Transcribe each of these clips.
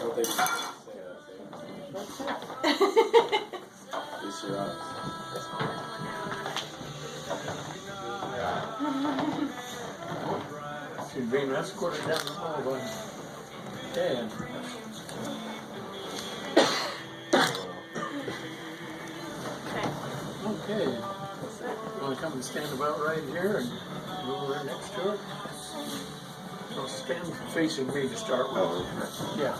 what they say that. It's your eyes. She's being escorted down the hall by Dad. Okay. You want to come and stand about right here and go over there next to her? So stand facing me to start with. Yeah,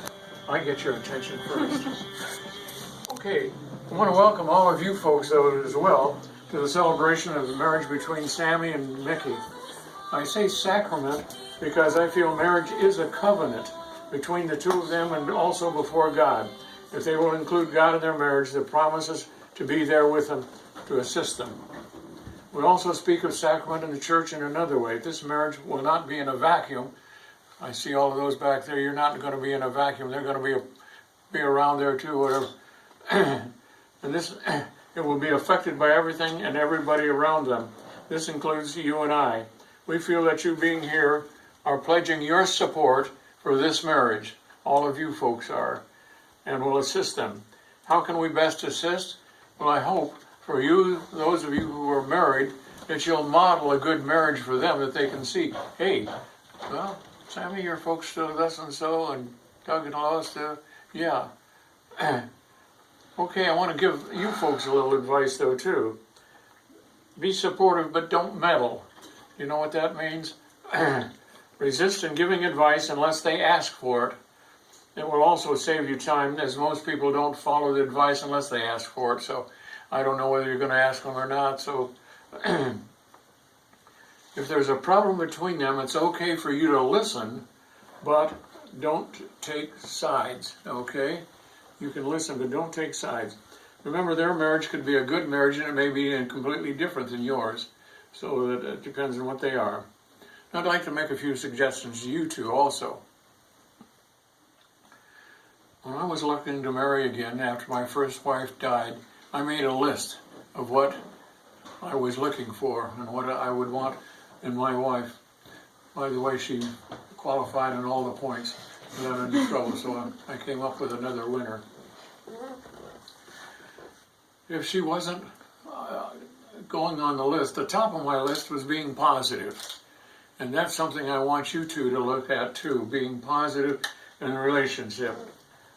I get your attention first. Okay, I want to welcome all of you folks as well to the celebration of the marriage between Sammy and Nikki. I say sacrament because I feel marriage is a covenant between the two of them and also before God. If they will include God in their marriage, the promises to be there with them to assist them. We also speak of sacrament in the church in another way. This marriage will not be in a vacuum. I see all of those back there. You're not going to be in a vacuum. They're going to be around there too, whatever. And this, it will be affected by everything and everybody around them. This includes you and I. We feel that you being here are pledging your support for this marriage. All of you folks are, and will assist them. How can we best assist? Well, I hope for you, those of you who are married, that you'll model a good marriage for them, that they can see, hey, well, Sammy, your folks do this and so, and Doug and Lois do, yeah. Okay, I want to give you folks a little advice though too. Be supportive, but don't meddle. You know what that means? Resist in giving advice unless they ask for it. It will also save you time, as most people don't follow the advice unless they ask for it. So I don't know whether you're going to ask them or not. So if there's a problem between them, it's okay for you to listen, but don't take sides, okay? You can listen, but don't take sides. Remember, their marriage could be a good marriage, and it may be completely different than yours. So it depends on what they are. I'd like to make a few suggestions to you two also. When I was looking to marry again after my first wife died, I made a list of what I was looking for and what I would want in my wife. By the way, she qualified on all the points without any trouble, so I came up with another winner. If she wasn't going on the list, the top of my list was being positive. And that's something I want you two to look at too, being positive in a relationship.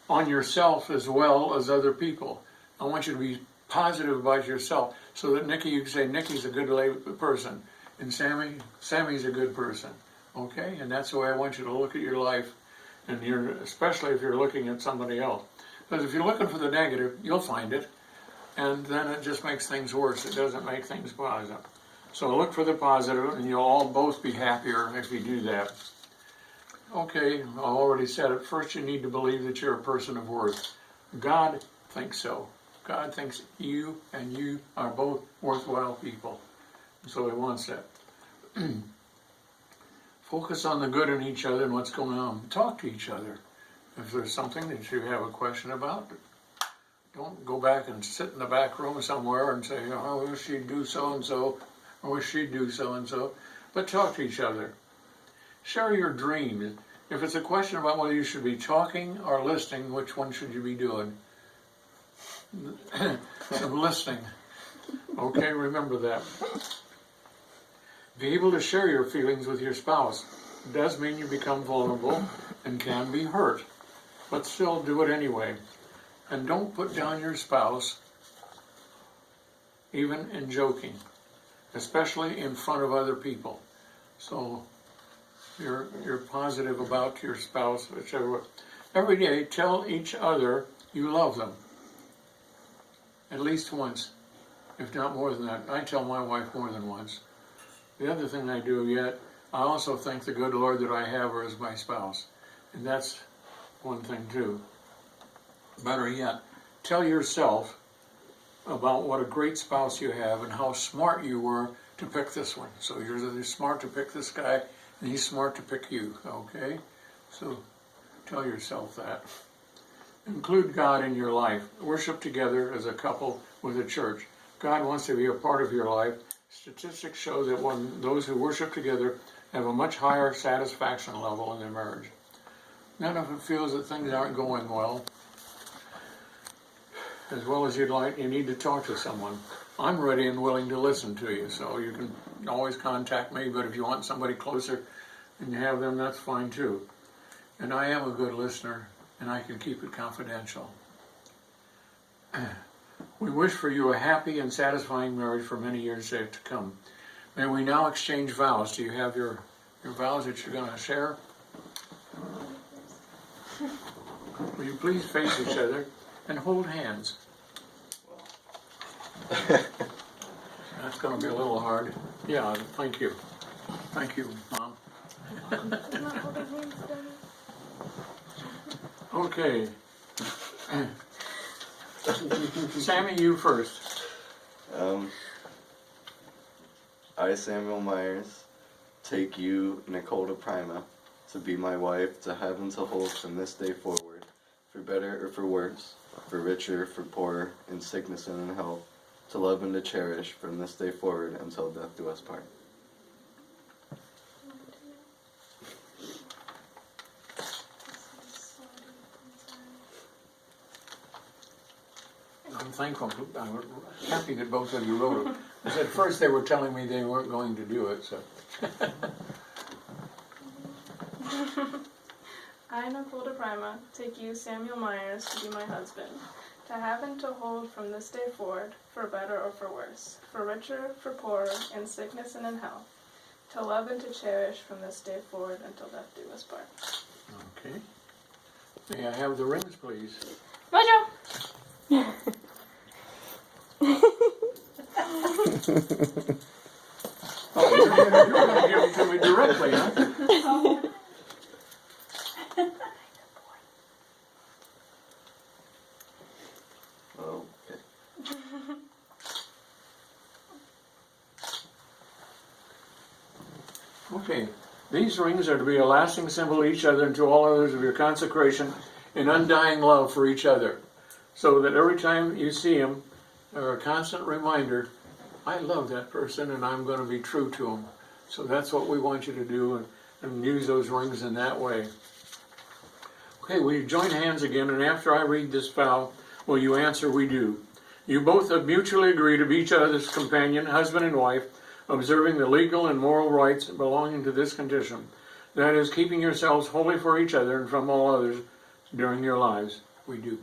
On yourself as well as other people. I want you to be positive about yourself so that Nikki, you can say, Nikki's a good person. And Sammy's a good person. Okay? And that's the way I want you to look at your life. And especially if you're looking at somebody else. Because if you're looking for the negative, you'll find it. And then it just makes things worse. It doesn't make things positive. So look for the positive, and you'll all both be happier if you do that. Okay, I already said it. First, you need to believe that you're a person of worth. God thinks so. God thinks you and you are both worthwhile people. So He wants that. Focus on the good in each other and what's going on. Talk to each other. If there's something that you have a question about, don't go back and sit in the back room somewhere and say, oh, I wish she'd do so-and-so, I wish she'd do so-and-so. But talk to each other. Share your dreams. If it's a question about whether you should be talking or listening, which one should you be doing? Listening. Okay, remember that. Be able to share your feelings with your spouse. It does mean you become vulnerable and can be hurt, but still do it anyway. And don't put down your spouse, even in joking, especially in front of other people. So you're positive about your spouse, whichever. Every day, tell each other you love them. At least once, if not more than that. I tell my wife more than once. The other thing I do yet, I also thank the good Lord that I have her as my spouse. And that's one thing too. Better yet, tell yourself about what a great spouse you have and how smart you were to pick this one. So you're smart to pick this guy, and he's smart to pick you, okay? So tell yourself that. Include God in your life. Worship together as a couple with a church. God wants to be a part of your life. Statistics show that when those who worship together have a much higher satisfaction level in their marriage. None of it feels that things aren't going well as you'd like, you need to talk to someone. I'm ready and willing to listen to you, so you can always contact me, but if you want somebody closer and you have them, that's fine too. And I am a good listener, and I can keep it confidential. We wish for you a happy and satisfying marriage for many years yet to come. May we now exchange vows. Do you have your vows that you're going to share? Will you please face each other and hold hands? That's going to be a little hard. Yeah, thank you. Thank you, Mom. Okay. Sammy, you first. I, Samuel Myers, take you, Nicole Prima, to be my wife, to have and to hold from this day forward, for better or for worse, for richer, for poorer, in sickness and in health, to love and to cherish from this day forward until death do us part. I'm thankful. I'm happy that both of you wrote it. Because at first they were telling me they weren't going to do it, so. I, Nicole Prima, take you, Samuel Myers, to be my husband, to have and to hold from this day forward, for better or for worse, for richer, for poorer, in sickness and in health, to love and to cherish from this day forward until death do us part. Okay. May I have the rings, please? Roger! Oh, you're going to give them to me directly, huh? Okay. Okay. These rings are to be a lasting symbol to each other and to all others of your consecration and undying love for each other, so that every time you see them, they're a constant reminder, I love that person and I'm going to be true to them. So that's what we want you to do, and use those rings in that way. Okay, will you join hands again, and after I read this vow, will you answer, we do. You both have mutually agreed to be each other's companion, husband and wife, observing the legal and moral rights belonging to this condition. That is, keeping yourselves holy for each other and from all others during your lives. We do.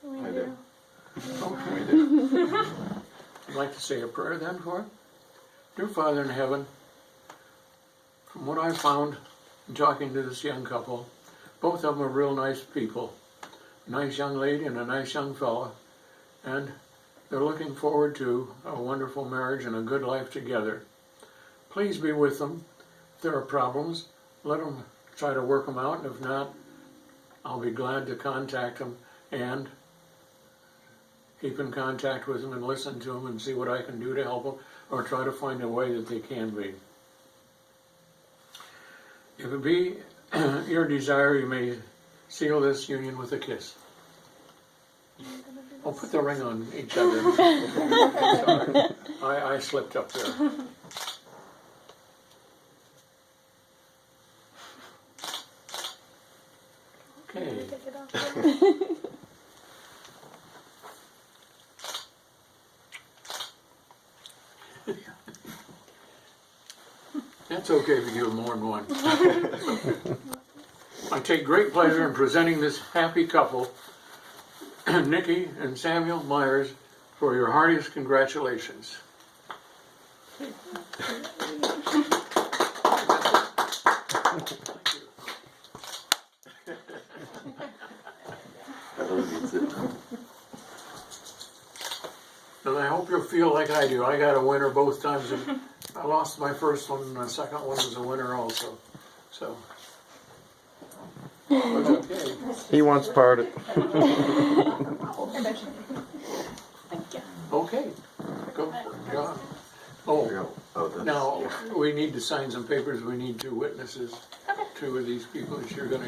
I do. Okay. We do. I'd like to say a prayer then for it. Dear Father in heaven, from what I've found in talking to this young couple, both of them are real nice people. A nice young lady and a nice young fella. And they're looking forward to a wonderful marriage and a good life together. Please be with them. If there are problems, let them try to work them out. And if not, I'll be glad to contact them and keep in contact with them and listen to them and see what I can do to help them, or try to find a way that they can be. If it be your desire, you may seal this union with a kiss. I'll put the ring on each other. Sorry. I slipped up there. Okay. That's okay if you give more than one. I take great pleasure in presenting this happy couple, Nikki and Samuel Myers, for your heartiest congratulations. That really means it. And I hope you'll feel like I do. I got a winner both times. And I lost my first one, and the second one was a winner also. So, it's okay. He wants part of it. Thank you. Okay. Go, John. Oh, Oh, that's... now we need to sign some papers. We need two witnesses. Two of these people that you're going to